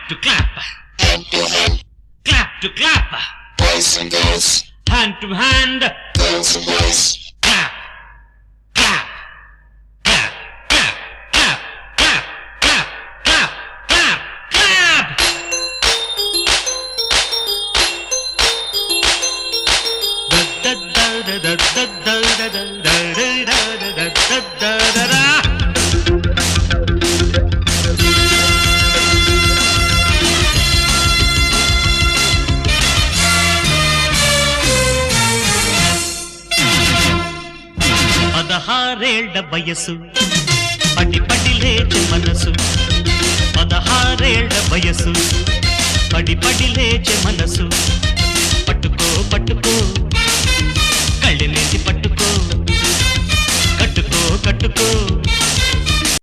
to clap, hand to hand, clap to clap, boys and girls, hand to hand, girls and boys, clap, clap, clap, clap, clap, clap, clap, clap, clap, clap. Da da da da da da da da da da da da da. పదహారేళ్ల వయసు పడి పడి లేచే మనసు, పదహారేళ్ల వయసు పడి పడి లేచే మనసు, పట్టుకో పట్టుకో